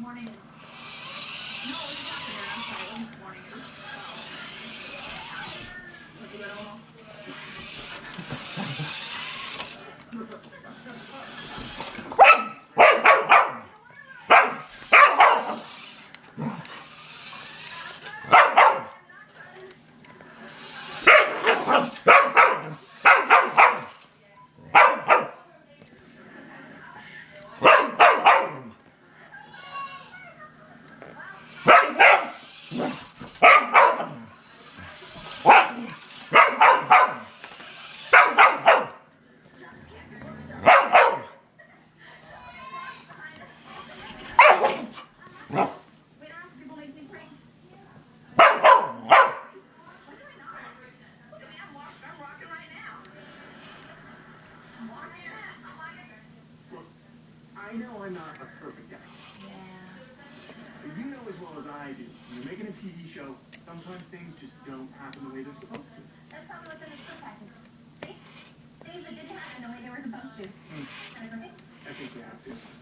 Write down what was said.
morning. No, it was this afternoon. I'm sorry, it wasn't this morning. It was 'Cause I know I'm not a perfect guy. yeah. But you know as well as I do, when you're making a TV show, sometimes things just don't happen the way they're supposed to. That's probably what's in the script package. See? Things that didn't happen the way they were supposed to. Can I go ahead? I think you have to.